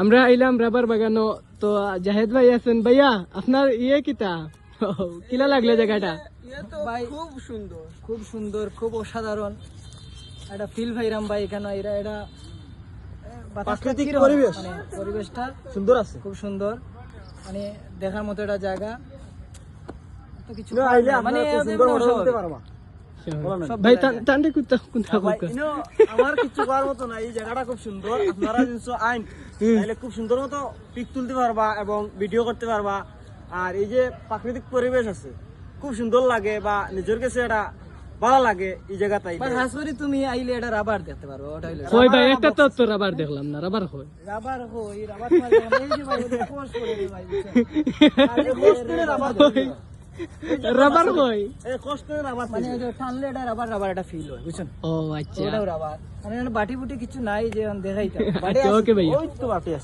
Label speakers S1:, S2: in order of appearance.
S1: আমরা আইলাম রাবার বাগানো। তো জাহেদ ভাই আছেন, ভাইয়া আপনার কিতা কিলা লাগলো জায়গাটা?
S2: ভাই খুব সুন্দর, খুব সুন্দর, খুব অসাধারণ একটা ফিল ভাইরাম ভাই। এখানে এটা প্রাকৃতিক পরিবেশ, মানে পরিবেশটা সুন্দর আছে, খুব সুন্দর, মানে দেখার মতো একটা জায়গা। তো কিছু মানে
S1: ভাই তান্ডে কুত্তা কুন্তা
S2: আমার কিছু করার মতো না। এই জায়গাটা খুব সুন্দর, আপনারা জিনিস আইন তাহলে খুব সুন্দর মতো পিক তুলতে পারবা এবং ভিডিও করতে পারবা। আর এই যে প্রাকৃতিক পরিবেশ আছে খুব সুন্দর লাগে, বা নিজের কাছে এটা ভালো লাগে এই জায়গাটাই। খাস করে তুমি আইলে এটা রাবার দেখতে পারো। ওটা হইলো
S1: ওই ভাই একটা তো রাবার দেখলাম না, রাবার হয়
S2: রাবার হয়, রাবার এই যে ভাই কোর্স করে রে ভাই, আর এই কোর্স করে রাবার
S1: রাবার হয়,
S2: এই কোর্স করে রাবার, মানে এই যে টানলে এটা রাবার রাবার এটা ফিল হয়, বুঝছেন?
S1: ও আচ্ছা,
S2: ওটাও রাবার, মানে বাটি বুটি কিছু নাই যে দেখাইতা।
S1: ওকে ভাই,
S2: ওই তো বাটি আছে।